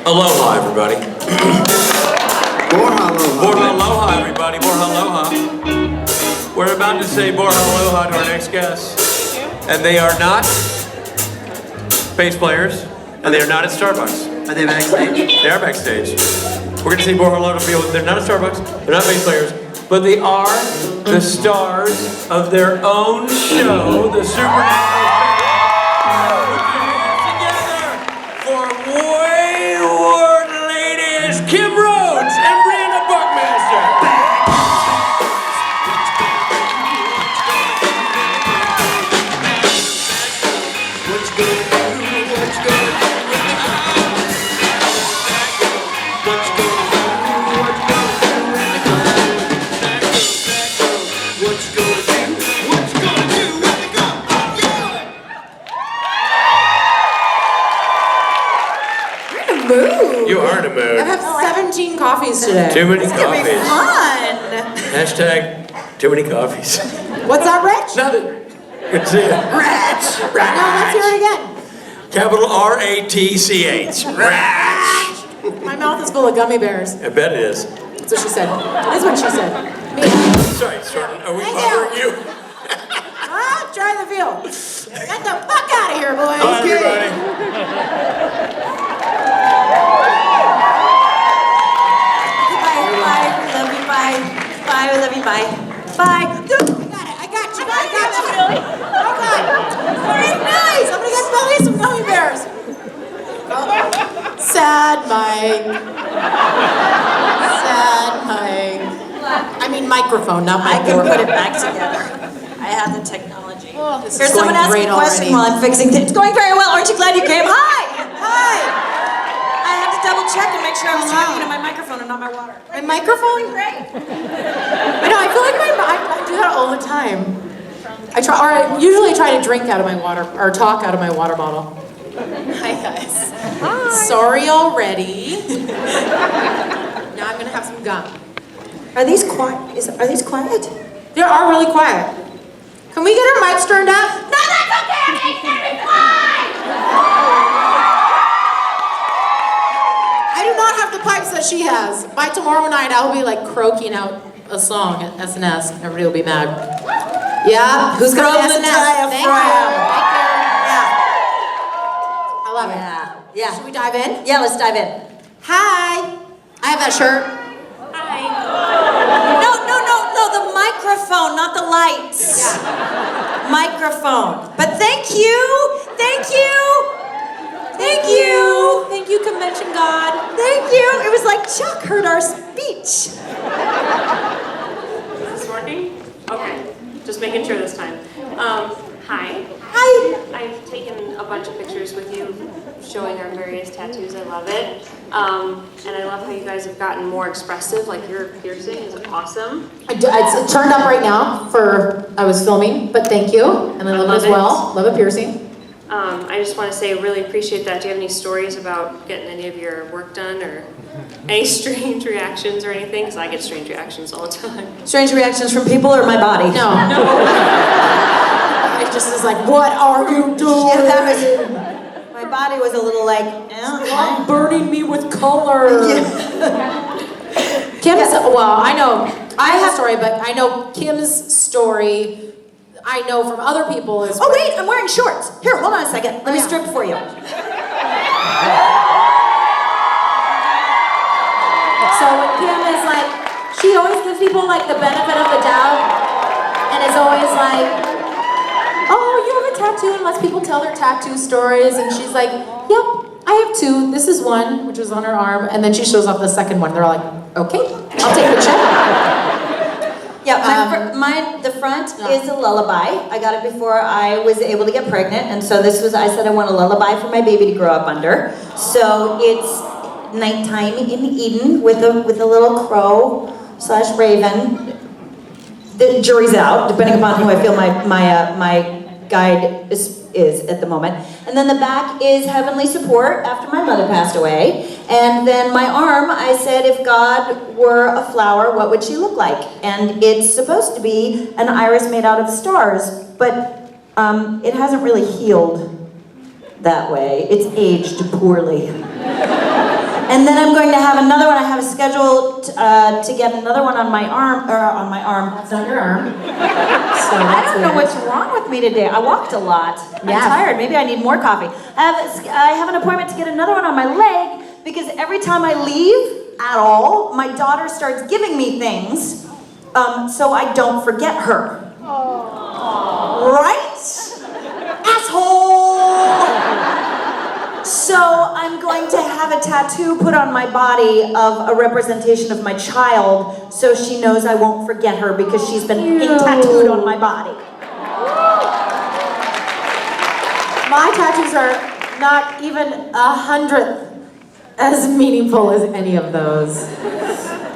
Aloha, everybody. Borja aloha, everybody. Borja aloha. We're about to say borja aloha to our next guest. And they are not bass players, and they are not at Starbucks. Are they backstage? They are backstage. We're going to say borja aloha to people. They're not at Starbucks, they're not bass players, but they are the stars of their own show, the Supernatural. Wayward ladies, Kim Rhodes and Briana Buckmaster. What's going on? What's going on? What's going on? What's going on? What's going on? What's going on? Mood. You are in a mood. I have 17 coffees today. Too many It's gonna be coffees. fun. Hashtag too many coffees. What's that, Rich? Nothing. Good to see you. Rich. No, let's hear it again. Capital R-A-T-C-H. Ratch. My mouth is full of gummy bears. I bet it is. That's what she said. That's what she said. Me. Sorry, Jordan. Are we Thank bothering you? Ah, try the field. Get the fuck out of here, boys. Bye, everybody. Bye, we love you, bye. Bye. I got you. Really? Okay. Very nice. Somebody got Billy some gummy bears. Oh. Sad Mike. Sad Mike. I mean microphone, not I Mike. can put it back together. I have the technology. Oh, this is Here's someone going asking great a question already. while I'm fixing things. It's going very well. Aren't you glad you came? Hi! Hi. I had to double check and make sure I was talking to my microphone and not my water. My microphone? Great. I know, I feel like I do that all the time. I usually try to drink out of my water, or talk out of my water bottle. Hi guys. Hi. Sorry already. Now I'm gonna have some gum. Are these quiet? Are these quiet? They are really quiet. Can we get our mics turned up? No, that's okay, I'm 8:35! I do not have the pipes that she has. By tomorrow night, I'll be like croaking out a song at SNS. Everybody will be mad. Yeah, who's gonna be SNS? Thank you. Yeah. I love it. Yeah. Should we dive in? Yeah, let's dive in. Hi. I have that shirt. Hi. No, the microphone, not the lights. Yeah. Microphone. But thank you. Thank you, Convention God. Thank you. It was like Chuck heard our speech. Is this working? Okay, just making sure this time. Hi. Hi. I've taken a bunch of pictures with you showing our various tattoos. I love it. And I love how you guys have gotten more expressive. Like your piercing is awesome. It's turned up right now I was filming, but thank you. And I love it as well. Love a piercing. I just want to say I really appreciate that. Do you have any stories about getting any of your work done or any strange reactions or anything? Because I get strange reactions all the time. Strange reactions from people or my body? No. It just is like, what are you doing? Yeah, that was, my body was a little like, Stop burning me with color. Kim's, well, I have a story, but I know Kim's story. I know from other people is. oh wait, I'm wearing shorts. Here, hold on a second. Let me strip for you. So when Kim is like, she always gives people like the benefit of the doubt, and is always like, oh, you have a tattoo, and lets people tell their tattoo stories, and she's like, yep, I have two. This is one, which is on her arm, and then she shows off the second one. They're like, okay, I'll take the check. Yeah, the front is a lullaby. I got it before I was able to get pregnant, and so I said I want a lullaby for my baby to grow up under. So it's nighttime in Eden with a little crow / raven. The jury's out, depending upon who I feel my guide is at the moment. And then the back is heavenly support after my mother passed away. And then my arm, I said, if God were a flower, what would she look like? And it's supposed to be an iris made out of stars, but it hasn't really healed that way. It's aged poorly. And then I'm going to have another one. I have scheduled to get another one on my arm, That's not your arm. So I don't know what's wrong with me today. I walked a lot. I'm tired. Maybe I need more coffee. I have an appointment to get another one on my leg because every time I leave at all, my daughter starts giving me things so I don't forget her. Right? Asshole! So I'm going to have a tattoo put on my body of a representation of my child so she knows I won't forget her because she's been tattooed on my body. My tattoos are not even 100th as meaningful as any of those.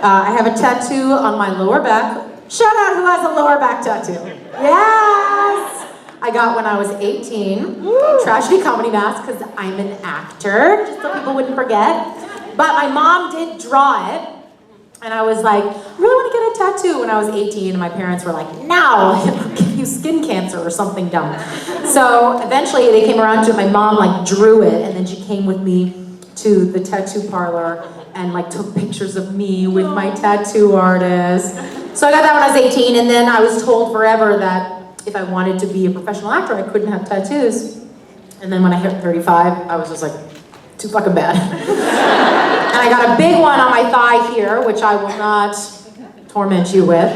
I have a tattoo on my lower back. Shout out who has a lower back tattoo. Yes! I got when I was 18. Tragedy comedy mask because I'm an actor, just so people wouldn't forget. But my mom did draw it. And I was like, I really want to get a tattoo when I was 18. And my parents were like, no, it'll give you skin cancer or something dumb. So eventually they came around to it. My mom like drew it and then she came with me to the tattoo parlor and like took pictures of me with my tattoo artist. So I got that when I was 18 and then I was told forever that if I wanted to be a professional actor, I couldn't have tattoos. And then when I hit 35, I was just like, too fucking bad. And I got a big one on my thigh here, which I will not torment you with,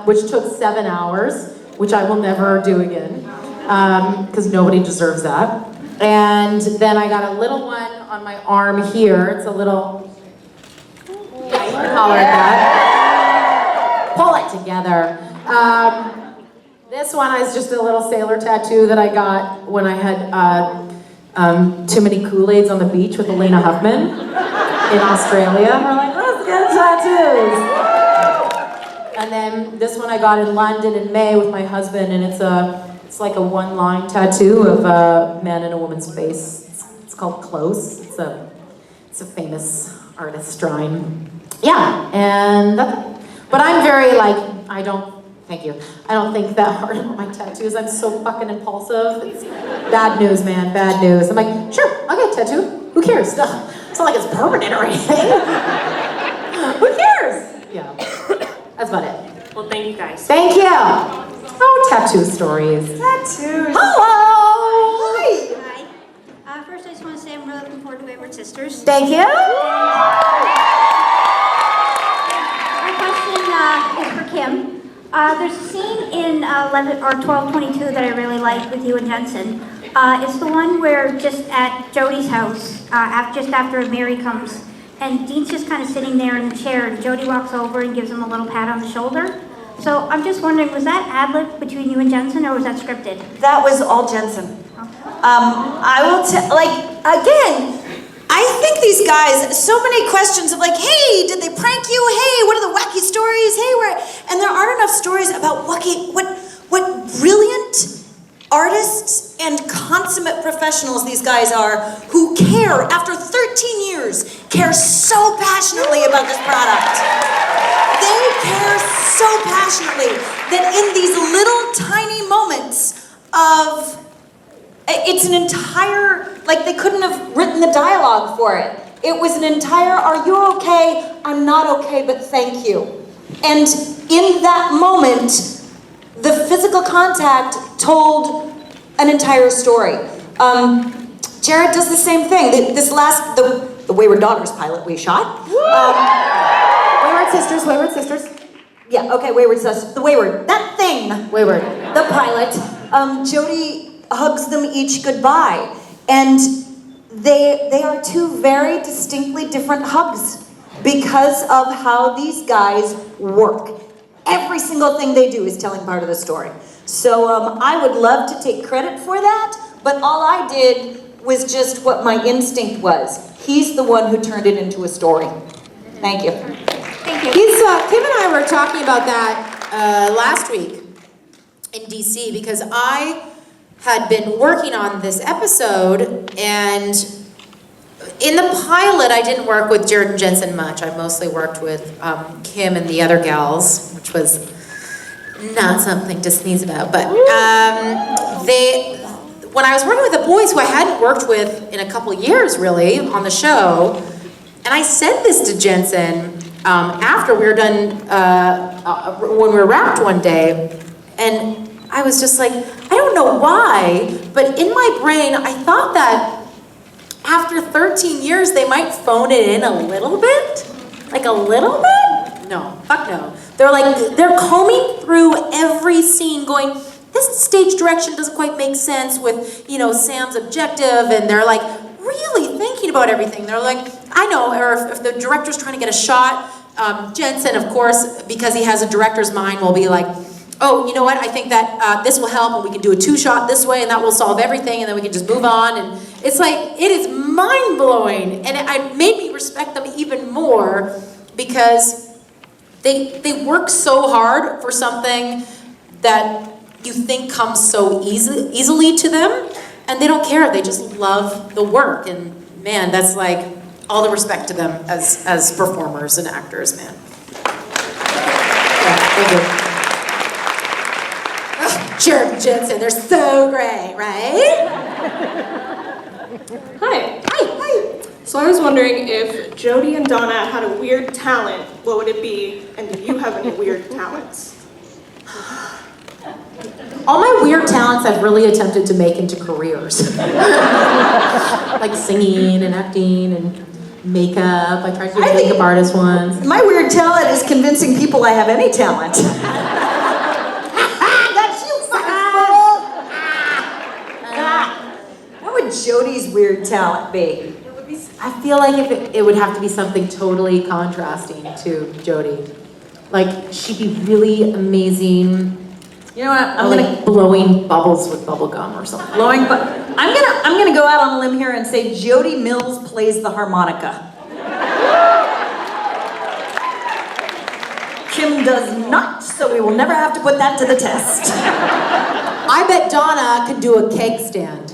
which took 7 hours, which I will never do again, because nobody deserves that. And then I got a little one on my arm here. It's a little, yeah, you can holler at that. Pull it together. This one is just a little sailor tattoo that I got when I had too many Kool-Aids on the beach with Elena Huffman in Australia. We're like, let's get tattoos. And then this one I got in London in May with my husband, and it's like a one-line tattoo of a man and a woman's face. It's called Close. It's a famous artist drawing. Yeah, and but I'm very like, thank you. I don't think that hard about my tattoos. I'm so fucking impulsive. It's bad news, man, bad news. I'm like, sure, I'll get a tattoo. Who cares? It's not like it's permanent or anything. Who cares? Yeah, that's about it. Well, thank you guys. Thank you. Oh, tattoo stories. Tattoos. Hello. Hi. Hi. First, I just want to say I'm really looking forward to Wayward Sisters. Thank you. My question is for Kim. There's a scene in 11 or 12:22 that I really like with you and Jensen. It's the one where just at Jody's house, just after Mary comes, and Dean's just kind of sitting there in the chair, and Jody walks over and gives him a little pat on the shoulder. So I'm just wondering, was that ad-lib between you and Jensen, or was that scripted? That was all Jensen. I will again, I think these guys, so many questions of like, hey, did they prank you? Hey, what are the wacky stories? Hey, where? And there aren't enough stories about what brilliant artists and consummate professionals these guys are who care, after 13 years, care so passionately about this product. They care so passionately that in these little tiny moments of, it's an entire, like they couldn't have written the dialogue for it. It was an entire, are you okay? I'm not okay, but thank you. And in that moment, the physical contact told an entire story. Jared does the same thing. The Wayward Daughters pilot we shot. Wayward Sisters. Yeah, okay, Wayward Sisters. The Wayward, that thing. Wayward. The pilot. Jody hugs them each goodbye. And they are two very distinctly different hugs because of how these guys work. Every single thing they do is telling part of the story. So I would love to take credit for that, but all I did was just what my instinct was. He's the one who turned it into a story. Thank you. Thank you. Kim and I were talking about that last week in DC because I had been working on this episode, and in the pilot I didn't work with Jared and Jensen much. I mostly worked with Kim and the other gals, which was not something to sneeze about, but when I was working with the boys who I hadn't worked with in a couple years really on the show, And I said this to Jensen after we were done, when we were wrapped one day, and I was just like, I don't know why, but in my brain, I thought that after 13 years, they might phone it in a little bit. Like a little bit? No, fuck no. They're combing through every scene going, this stage direction doesn't quite make sense with, Sam's objective, and they're like really thinking about everything. They're like, I know, or if the director's trying to get a shot, Jensen, of course, because he has a director's mind, will be like, oh, you know what, I think that this will help, and we can do a 2-shot this way, and that will solve everything, and then we can just move on. And it's like, it is mind-blowing, and it made me respect them even more, because they work so hard for something that you think comes so easily to them, and they don't care, they just love the work. And man, that's like all the respect to them as performers and actors, man. Yeah, thank you. Jared and Jensen, they're so great, right? Hi. Hi. So I was wondering if Jody and Donna had a weird talent, what would it be? And do you have any weird talents? All my weird talents I've really attempted to make into careers. Like singing and acting and makeup. I tried to be a makeup artist once. My weird talent is convincing people I have any talent. What would Jody's weird talent be? I feel like it would have to be something totally contrasting to Jody. Like, she'd be really amazing. You know what? I'm gonna blowing bubbles with bubble gum or something. I'm gonna go out on a limb here and say Jody Mills plays the harmonica. Kim does not, so we will never have to put that to the test. I bet Donna could do a keg stand.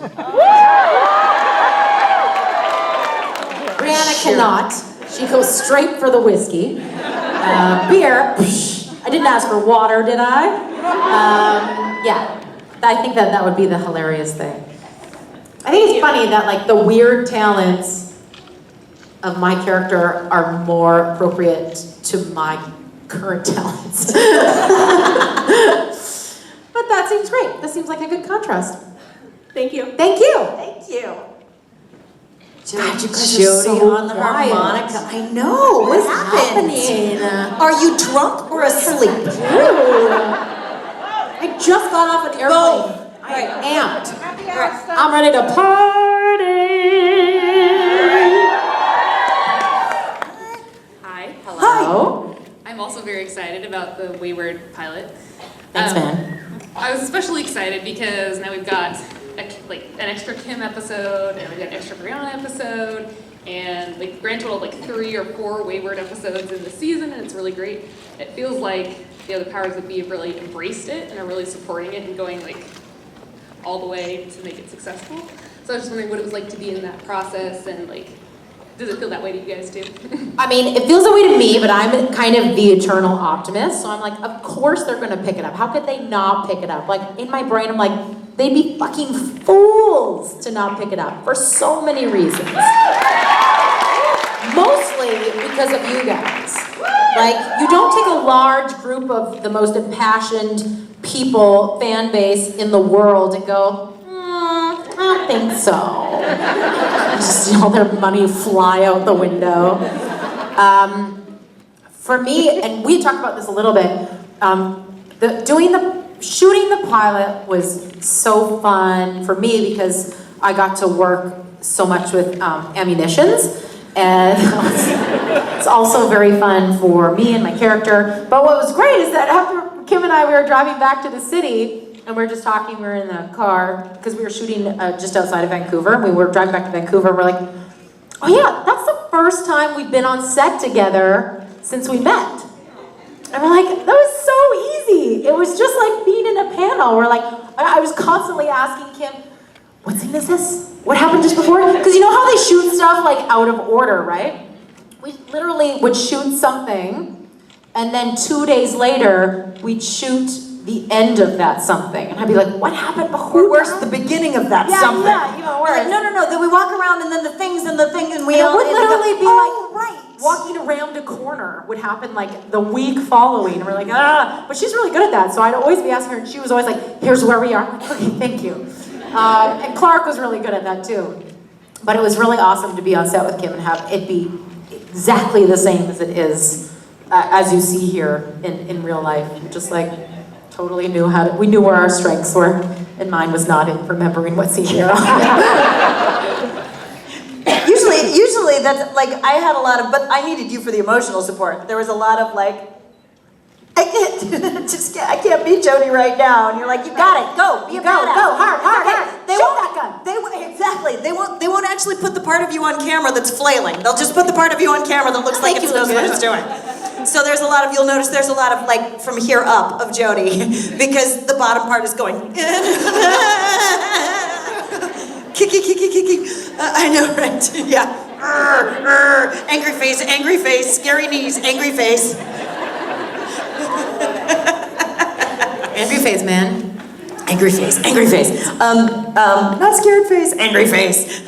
Briana cannot. She goes straight for the whiskey. Beer, I didn't ask for water, did I? Yeah, I think that would be the hilarious thing. I think it's funny that like the weird talents of my character are more appropriate to my current talents. But that seems great. That seems like a good contrast. Thank you. Thank you. Thank you. God, you guys Jody are so on the quiet. harmonica. I know. What happened? Are you drunk or asleep? I just got off an airplane. Both. I am amped. I'm ready to party. Hi. Hello. I'm also very excited about the Wayward pilot. Thanks, man. I was especially excited because now we've got an extra Kim episode, and we've got an extra Briana episode, and like grand total of 3 or 4 Wayward episodes in the season, and it's really great. It feels like the powers that be have really embraced it and are really supporting it and going all the way to make it successful. So I was just wondering what it was like to be in that process, and does it feel that way to you guys too? I mean, it feels that way to me, but I'm kind of the eternal optimist, so I'm like, of course they're gonna pick it up. How could they not pick it up? Like, in my brain, I'm like, they'd be fucking fools to not pick it up for so many reasons. Mostly because of you guys. Like, you don't take a large group of the most impassioned people, fan base in the world and go, I don't think so. Just see all their money fly out the window. For me, and we talked about this a little bit, shooting the pilot was so fun for me because I got to work so much with ammunitions, and it's also very fun for me and my character. But what was great is that after Kim and I, we were driving back to the city, and we were just talking, we were in the car, because we were shooting just outside of Vancouver, and we were driving back to Vancouver, and we're like, oh yeah, that's the first time we've been on set together since we met. And we're like, that was so easy. It was just like being in a panel. We're like, I was constantly asking Kim, what scene is this? What happened just before? Because you know how they shoot stuff out of order, right? We literally would shoot something, and then 2 days later, we'd shoot the end of that something. And I'd be like, what happened before? Or worse, the beginning of that something. Yeah, even worse. Like, no. Then we walk around and then the things and the thing and we And it all would literally be right. walking around a corner would happen like the week following. And we're like, ah, but she's really good at that. So I'd always be asking her, and she was always like, here's where we are. I'm like, okay, thank you. And Clark was really good at that too. But it was really awesome to be on set with Kim and have it be exactly the same as it is, as you see here in real life. Just like totally knew we knew where our strengths were, and mine was not in remembering what scene you're on. Usually that's like, I had a lot of, but I needed you for the emotional support. There was a lot of like, I can't be Jody right now. And you're like, you got it, go, be a badass. Go, hard. They Shoot won't, that gun. exactly. They won't actually put the part of you on camera that's flailing. They'll just put the part of you on camera that looks like it knows what it's doing. So there's a lot of, you'll notice there's a lot of like from here up of Jody because the bottom part is going. Kiki. I know, right? Yeah. Angry face, scary knees, angry face. Angry face, man. Angry face. Not scared face, angry face.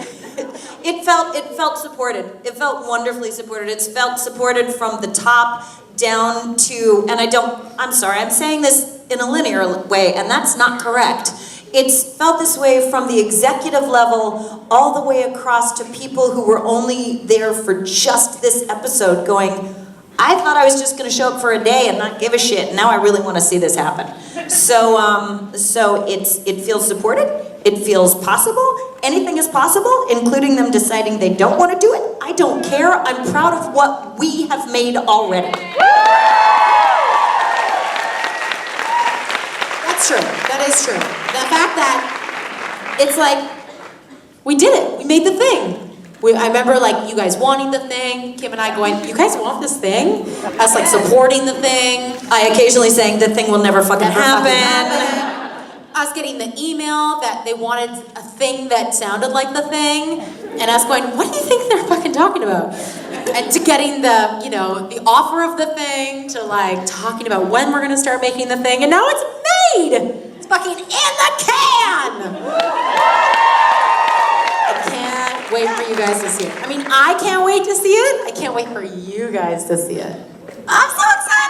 It felt supported. It felt wonderfully supported. It's felt supported from the top down to, and I'm sorry, I'm saying this in a linear way, and that's not correct. It's felt this way from the executive level all the way across to people who were only there for just this episode going, I thought I was just going to show up for a day and not give a shit, and now I really want to see this happen. So it feels supported, it feels possible, anything is possible, including them deciding they don't want to do it. I don't care, I'm proud of what we have made already. That's true. That is true. The fact that it's like, we did it. We made the thing. I remember like you guys wanting the thing, Kim and I going, you guys want this thing? Us like supporting the thing. I occasionally saying the thing will never fucking happen. Us getting the email that they wanted a thing that sounded like the thing, and us going, what do you think they're fucking talking about? And to getting the, the offer of the thing, to like talking about when we're gonna start making the thing, and now it's made! It's fucking in the can! I can't wait for you guys to see it. I mean, I can't wait to see it. I can't wait for you guys to see it. I'm so excited!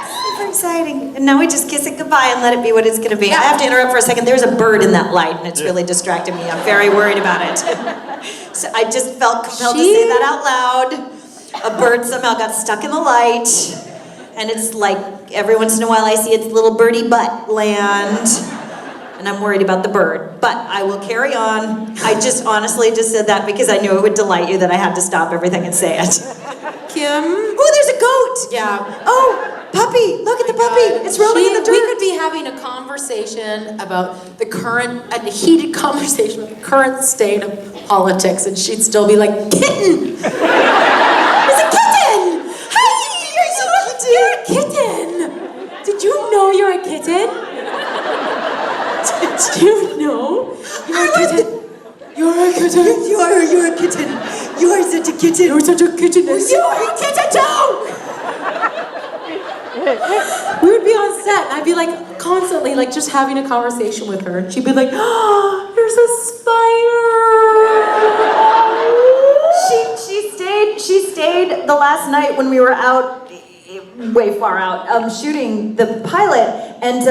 Super exciting. And now we just kiss it goodbye and let it be what it's gonna be. I have to interrupt for a second. There's a bird in that light and it's really distracting me. I'm very worried about it. So I just felt compelled to say that out loud. A bird somehow got stuck in the light. And it's like, every once in a while I see its little birdie butt land. And I'm worried about the bird. But I will carry on. I just honestly just said that because I knew it would delight you that I had to stop everything and say it. Kim? Oh, there's a goat! Yeah. Oh, puppy! Look at the puppy! It's rolling in the dirt! We could be having a conversation about a heated conversation about the current state of politics, and she'd still be like, kitten! It's a kitten! Hey, you're a kitten! Did you know you're a kitten? Did you know you're a kitten? You're a kitten. You're a kitten. You are such a kitten. You're such a kitten. You're a kitten too! We would be on set, and I'd be like constantly like just having a conversation with her, and she'd be like, oh, there's a spider! She stayed the last night when we were out, way far out, shooting the pilot, and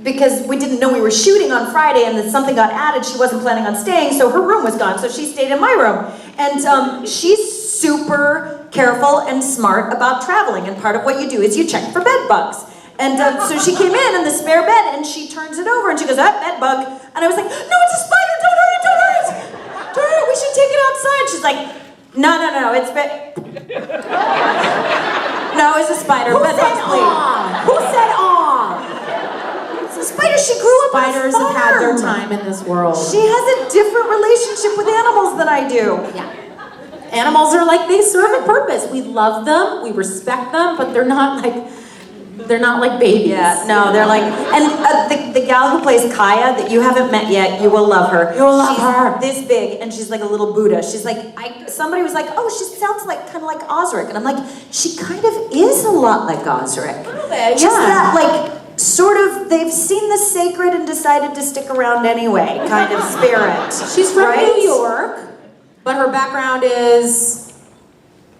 because we didn't know we were shooting on Friday and then something got added, she wasn't planning on staying, so her room was gone, so she stayed in my room. And she's super careful and smart about traveling, and part of what you do is you check for bed bugs. And so she came in the spare bed, and she turns it over, and she goes, bed bug. And I was like, no, it's a spider, don't hurt it, don't hurt it, we should take it outside. She's like, no, it's no, it's a spider, bed bugs, please. Who said aw? Spiders, she grew up Spiders on a farm. have had their time in this world. She has a different relationship with animals than I do. Yeah. Animals are like, they serve a purpose. We love them, we respect them, but they're not like babies. Yeah, no, they're like, and the gal who plays Kaya that you haven't met yet, you will love her. You will love her. This big, and she's like a little Buddha. She's like, somebody was like, oh, she sounds like kind of like Osric, and I'm like, she kind of is a lot like Osric. Yeah. Just that, like, sort of, they've seen the sacred and decided to stick around anyway, kind of spirit. She's from right? New York. but her background is...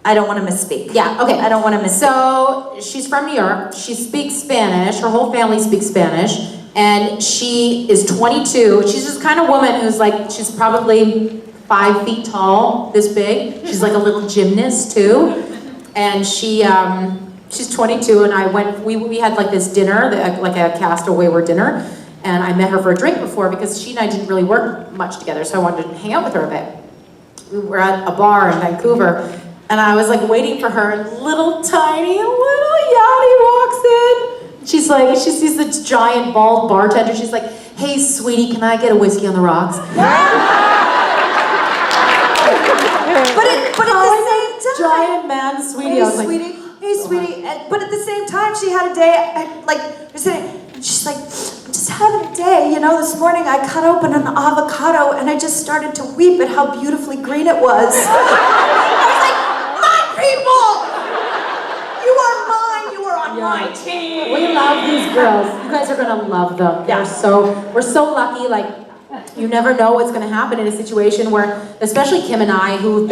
I don't want to misspeak. Yeah, okay. I don't want to misspeak. So, she's from New York. She speaks Spanish. Her whole family speaks Spanish. And she is 22. She's this kind of woman who's like, she's probably 5 feet tall, this big. She's like a little gymnast too. And she's 22, and we had like this dinner, like a Castaway dinner. And I met her for a drink before because she and I didn't really work much together, so I wanted to hang out with her a bit. We were at a bar in Vancouver, and I was like waiting for her, and little Yachty walks in. She's like, she sees the giant bald bartender. She's like, "Hey, sweetie, can I get a whiskey on the rocks?" But at the same time, Giant man, sweetie. I was like, hey, sweetie. But at the same time, she had a day. She's like, I'm just having a day. You know, this morning I cut open an avocado and I just started to weep at how beautifully green it was. I was like, my people, you are mine. You are on my team. We love these girls. You guys are gonna love them. We're so lucky. Like, you never know what's gonna happen in a situation where, especially Kim and I, who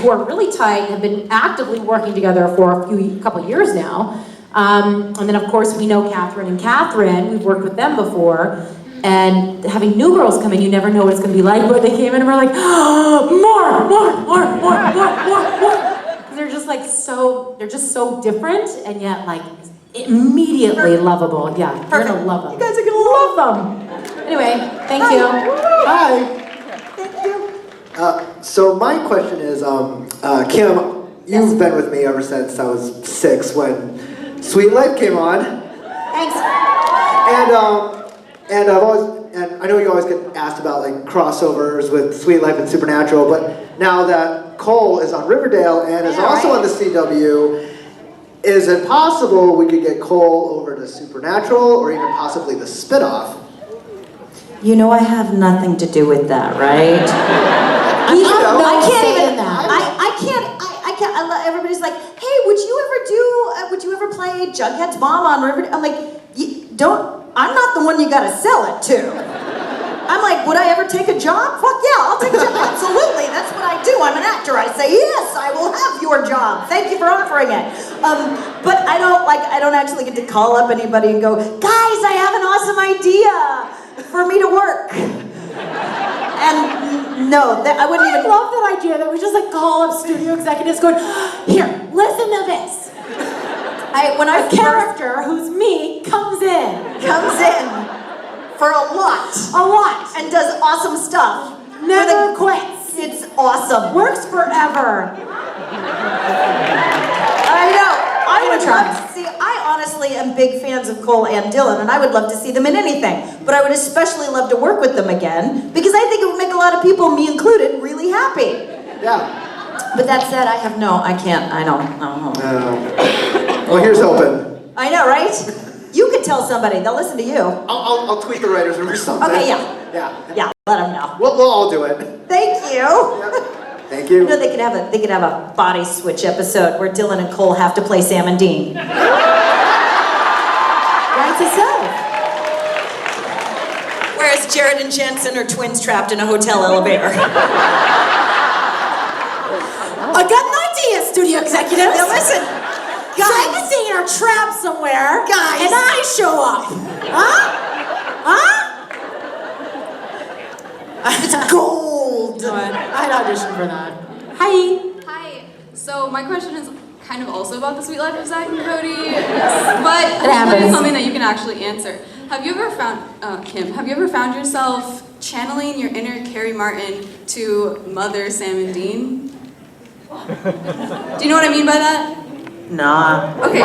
are really tight, have been actively working together for a couple years now. And then of course we know Catherine and Catherine. We've worked with them before. And having new girls come in, you never know what it's gonna be like. But they came in and we're like, oh, more. They're just like they're just so different, and yet like immediately lovable. Yeah, you're gonna love them. You guys are gonna love them. Anyway, thank you. Hi. Thank you. So my question is, Kim, you've been with me ever since I was 6 when Sweet Life came on. Thanks. And I know you always get asked about like crossovers with Sweet Life and Supernatural, but now that Cole is on Riverdale and is also on the CW, is it possible we could get Cole over to Supernatural or even possibly the spinoff? You know I have nothing to do with that, right? I can't. Everybody's like, hey, would you ever play Jughead's mom on Riverdale? I'm like, I'm not the one you gotta sell it to. I'm like, would I ever take a job? Fuck yeah, I'll take a job. Absolutely, that's what I do. I'm an actor. I say, yes, I will have your job. Thank you for offering it. But I don't actually get to call up anybody and go, guys, I have an awesome idea for me to work. And no, I wouldn't even. I love that idea that we just like call up studio executives going, here, listen to this. When our character, who's me, comes in for a lot, and does awesome stuff. Never quits. It's awesome. Works forever. I know. I would love to see. I honestly am big fans of Cole and Dylan, and I would love to see them in anything. But I would especially love to work with them again because I think it would make a lot of people, me included, really happy. Yeah. But that said, I can't. I don't know. Well, here's hoping. I know, right? You could tell somebody. They'll listen to you. I'll tweet the writers room or something. Okay, Yeah. Yeah, let them know. We'll all do it. Thank you. Yep. Thank you. You know, they could have a body switch episode where Dylan and Cole have to play Sam and Dean. Right to so. Whereas Jared and Jensen are twins trapped in a hotel elevator. I got an idea, studio executives. Now listen, Guys are trapped somewhere, Guys. and I show up. Huh? It's gold. I'd audition for that. Hi. Hi. So my question is kind of also about the Sweet Life of Zach and Cody, but it's something that you can actually answer. Have you ever found, Kim, have you ever found yourself channeling your inner Carrie Martin to Mother Sam and Dean? Do you know what I mean by that? Nah. Okay,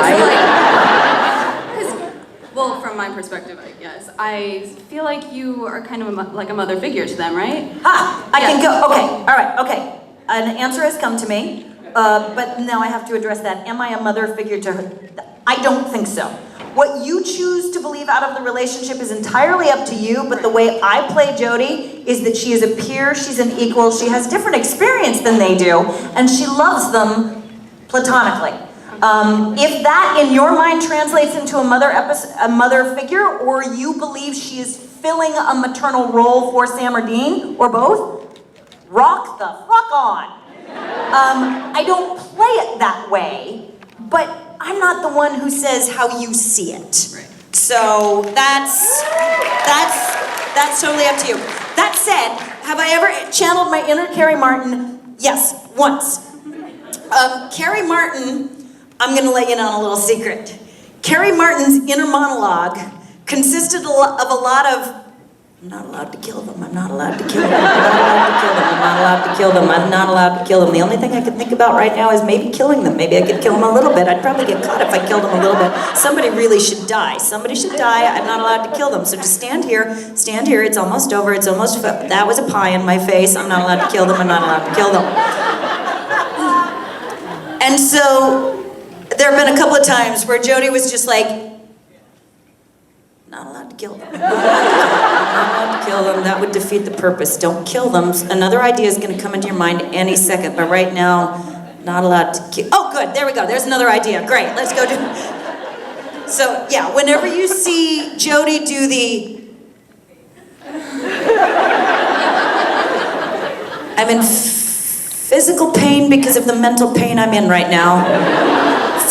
so well, from my perspective, I guess, I feel like you are kind of like a mother figure to them, right? I can go. Okay. All right. Okay. An answer has come to me, but now I have to address that. Am I a mother figure to her? I don't think so. What you choose to believe out of the relationship is entirely up to you, but the way I play Jody is that she is a peer, she's an equal, she has different experience than they do, and she loves them platonically. If that, in your mind, translates into a mother figure, or you believe she is filling a maternal role for Sam or Dean, or both, rock the fuck on. I don't play it that way, but I'm not the one who says how you see it. Right. So that's totally up to you. That said, have I ever channeled my inner Carrie Martin? Yes, once. Carrie Martin, I'm gonna let you in on a little secret. Carrie Martin's inner monologue consisted of a lot of, I'm not allowed to kill them, I'm not allowed to kill them, I'm not allowed to kill them, I'm not allowed to kill them, I'm not allowed to kill them. The only thing I can think about right now is maybe killing them. Maybe I could kill them a little bit. I'd probably get caught if I killed them a little bit. Somebody really should die. Somebody should die. I'm not allowed to kill them. So just stand here, it's almost over, it's almost, that was a pie in my face. I'm not allowed to kill them, I'm not allowed to kill them. And so, there have been a couple of times where Jodie was just like, not allowed to kill them. Not allowed to kill them. That would defeat the purpose. Don't kill them. Another idea is going to come into your mind any second, but right now, not allowed to kill. Oh, good. There we go. There's another idea. Great. Let's go do. So yeah, whenever you see Jodie do the, I'm in physical pain because of the mental pain I'm in right now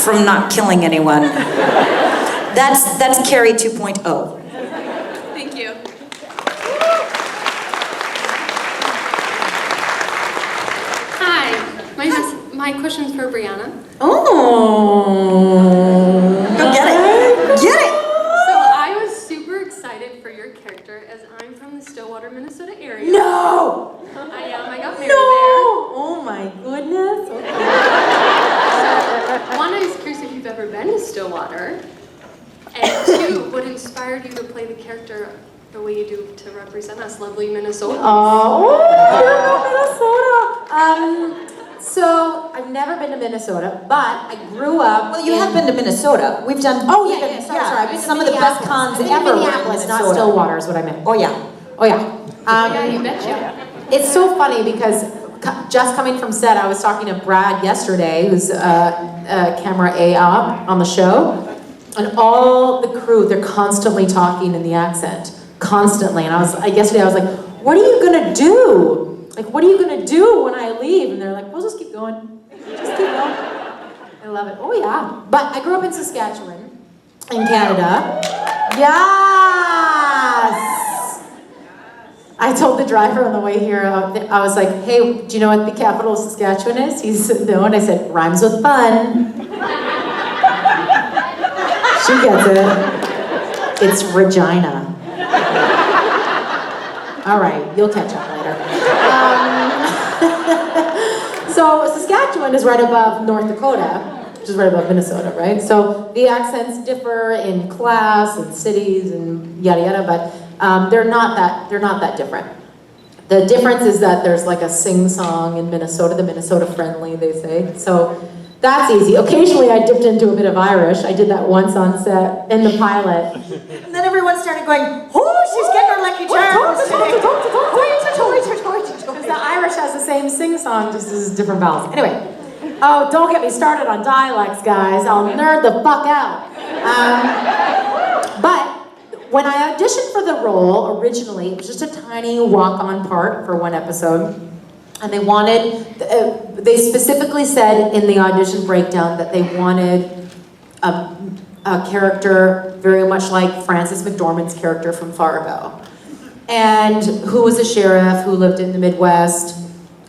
from not killing anyone. That's Carrie 2.0. Thank you. Hi, my question's for Briana. Oh, go get it. Get it. So I was super excited for your character as I'm from the Stillwater, Minnesota area. No. I am. I got married No. there. Oh my goodness. One, I was curious if you've ever been to Stillwater. And two, what inspired you to play the character the way you do to represent us, lovely Minnesota? Minnesota. So I've never been to Minnesota, but I grew up. Well, you have been to Minnesota. We've done. Oh yeah. Sorry. I've been to Some of the best cons I've been to ever were in Minneapolis, not Minnesota. Stillwater, is what I meant. Oh yeah. Oh yeah. Yeah, you betcha. It's so funny because just coming from set, I was talking to Brad yesterday, who's camera A op on the show, and all the crew, they're constantly talking in the accent, constantly. And yesterday I was like, what are you gonna do? Like, what are you gonna do when I leave? And they're like, we'll just keep going. Just keep going. I love it. Oh yeah. But I grew up in Saskatchewan, in Canada. Yes! I told the driver on the way here, I was like, hey, do you know what the capital of Saskatchewan is? He said, no, and I said, rhymes with fun. She gets it. It's Regina. All right, you'll catch up later. So Saskatchewan is right above North Dakota, which is right above Minnesota, right? So the accents differ in class and cities and yada yada, but they're not that different. The difference is that there's like a sing-song in Minnesota, the Minnesota friendly, they say. So that's easy. Occasionally I dipped into a bit of Irish. I did that once on set in the pilot. And then everyone started going, oh, she's getting her Lucky Charms. Because the Irish has the same sing-song, just as different vowels. Anyway, oh, don't get me started on dialects, guys. I'll nerd the fuck out. But when I auditioned for the role, originally, it was just a tiny walk-on part for one episode. And they specifically said in the audition breakdown that they wanted a character very much like Frances McDormand's character from Fargo. And who was a sheriff, who lived in the Midwest.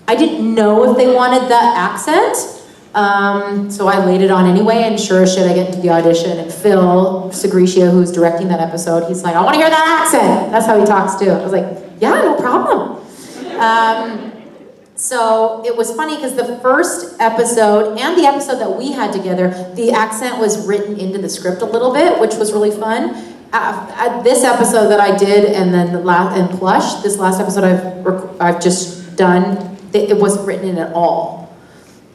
I didn't know if they wanted that accent, so I laid it on anyway, and sure as shit I get into the audition, and Phil Segretia, who's directing that episode, he's like, I want to hear that accent! That's how he talks too. I was like, yeah, no problem. So it was funny because the first episode and the episode that we had together, the accent was written into the script a little bit, which was really fun. This episode that I did, and then and Plush, this last episode I've just done, it wasn't written in at all.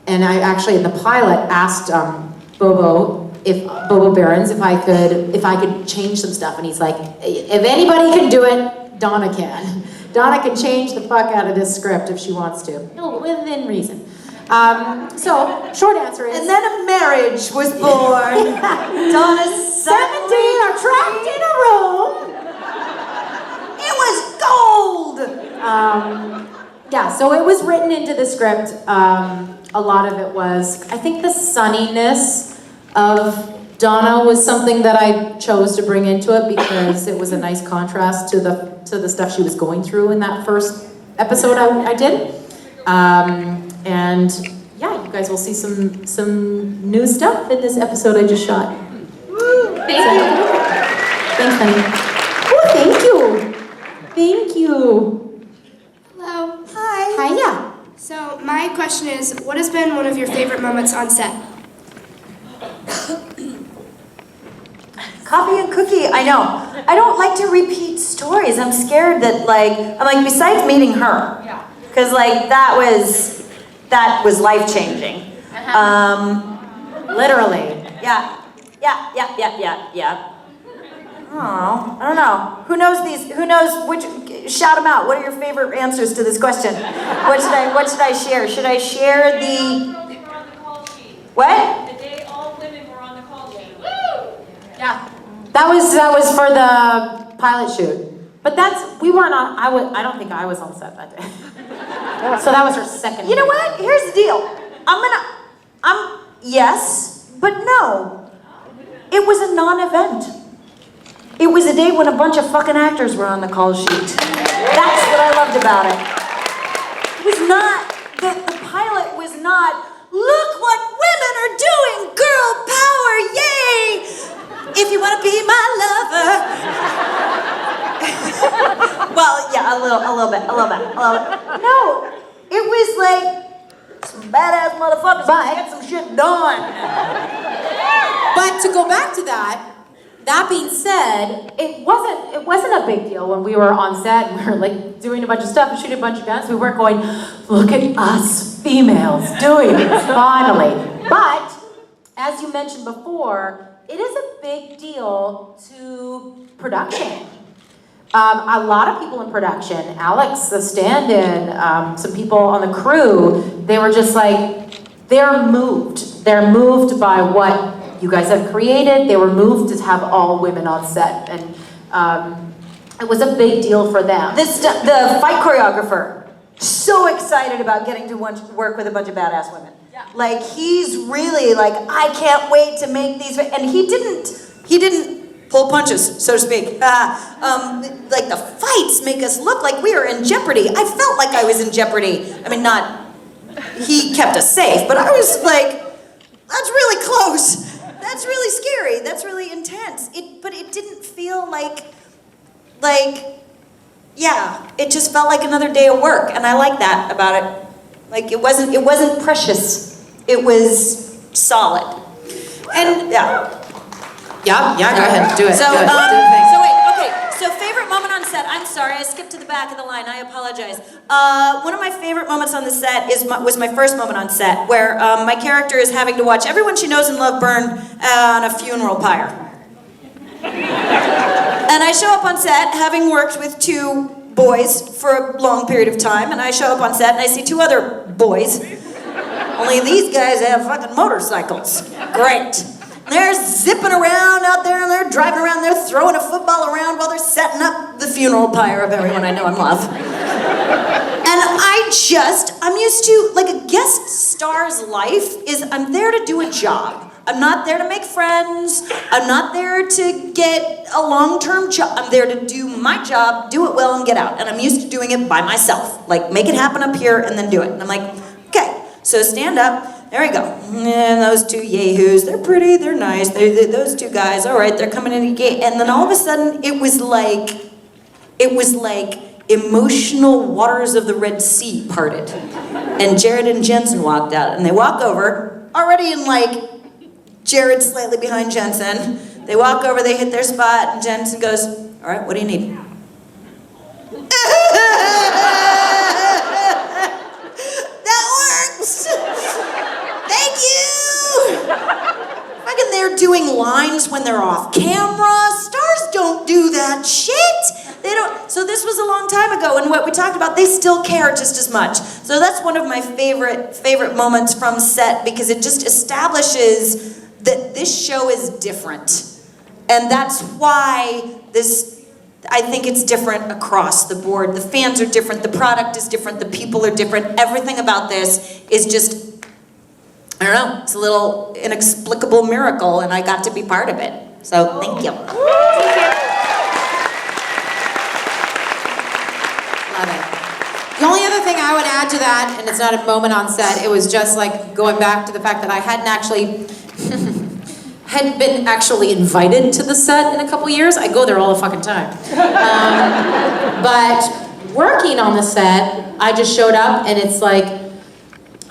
And I actually in the pilot asked Bobo Behrens if I could change some stuff, and he's like, if anybody can do it, Donna can. Donna can change the fuck out of this script if she wants to, within reason. So, short answer is... And then a marriage was born. Donna's 17 are trapped in a room. It was gold! Yeah, so it was written into the script. A lot of it was, I think the sunniness of Donna was something that I chose to bring into it because it was a nice contrast to the stuff she was going through in that first episode I did. And yeah, you guys will see some new stuff in this episode I just shot. Thank you. Thanks, honey. Oh, thank you. Thank you. Hello. Hi. Hiya. So my question is, what has been one of your favorite moments on set? Coffee and cookie, I know. I don't like to repeat stories. I'm scared that besides meeting her, because that was life-changing. Literally. Yeah. Oh, I don't know. Who knows which, shout them out. What are your favorite answers to this question? What should I share? Should I share the... What? The day all women were on the call sheet. Yeah. That was for the pilot shoot. But we weren't on, I don't think I was on set that day. So that was her second. You know what? Here's the deal. Yes, but no. It was a non-event. It was a day when a bunch of fucking actors were on the call sheet. That's what I loved about it. It was not, the pilot was not, look what women are doing, girl power, yay! If you want to be my lover. Well, yeah, a little bit. No, it was like some badass motherfuckers get some shit done. But to go back to that being said, it wasn't a big deal when we were on set and we were like doing a bunch of stuff and shooting a bunch of guns. We weren't going, look at us females doing it finally. But as you mentioned before, it is a big deal to production. A lot of people in production, Alex, the stand-in, some people on the crew, they were just like, they're moved. They're moved by what you guys have created. They were moved to have all women on set. And it was a big deal for them. The fight choreographer, so excited about getting to work with a bunch of badass women. Yeah. Like, he's really like, I can't wait to make these, and he didn't pull punches, so to speak. Like, the fights make us look like we are in jeopardy. I felt like I was in jeopardy. I mean, he kept us safe, but I was like, that's really close. That's really scary. That's really intense. But it didn't feel like, yeah, it just felt like another day of work, and I like that about it. Like, it wasn't precious. It was solid. And yeah, go ahead, do it. So, So favorite moment on set. I'm sorry, I skipped to the back of the line. I apologize. One of my favorite moments on the set was my first moment on set, where my character is having to watch everyone she knows and love burn on a funeral pyre. And I show up on set, having worked with 2 boys for a long period of time, and I show up on set and I see 2 other boys. Only these guys have fucking motorcycles. Great. They're zipping around out there, and they're driving around, they're throwing a football around while they're setting up the funeral pyre of everyone I know and love. And I'm used to, like, a guest star's life is, I'm there to do a job. I'm not there to make friends. I'm not there to get a long-term job. I'm there to do my job, do it well, and get out. And I'm used to doing it by myself. Like, make it happen up here and then do it. And I'm like, okay, so stand up. There we go. And those 2 yahoos, they're pretty, they're nice. Those 2 guys, all right, they're coming in the gate. And then all of a sudden, it was like emotional waters of the Red Sea parted. And Jared and Jensen walked out. And they walk over, already in like, Jared slightly behind Jensen. They walk over, they hit their spot, and Jensen goes, all right, what do you need? That works! Thank you! Fucking they're doing lines when they're off camera. Stars don't do that shit. They don't. So this was a long time ago, and what we talked about, they still care just as much. So that's one of my favorite moments from set, because it just establishes that this show is different. And that's why this I think it's different across the board. The fans are different, the product is different, the people are different. Everything about this is just, I don't know, it's a little inexplicable miracle, and I got to be part of it. So, thank you. Love it. The only other thing I would add to that, and it's not a moment on set, it was just like going back to the fact that I hadn't been actually invited to the set in a couple years. I go there all the fucking time. But working on the set, I just showed up and it's like,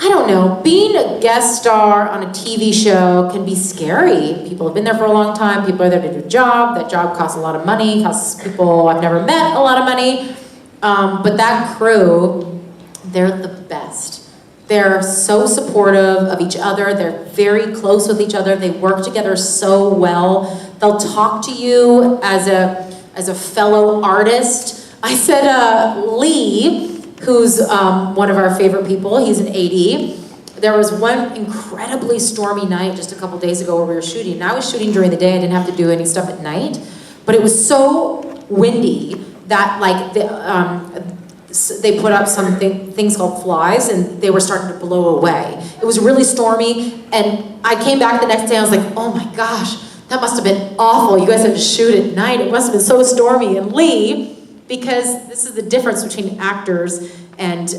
I don't know, being a guest star on a TV show can be scary. People have been there for a long time, people are there to do a job, that job costs a lot of money, costs people I've never met a lot of money. But that crew, they're the best. They're so supportive of each other. They're very close with each other. They work together so well. They'll talk to you as a fellow artist. I said Lee, who's one of our favorite people, he's an AD. There was one incredibly stormy night just a couple days ago where we were shooting. And I was shooting during the day. I didn't have to do any stuff at night. But it was so windy that like they put up some things called flies and they were starting to blow away. It was really stormy and I came back the next day and I was like, oh my gosh, that must have been awful. You guys had to shoot at night. It must have been so stormy. And Lee, because this is the difference between actors and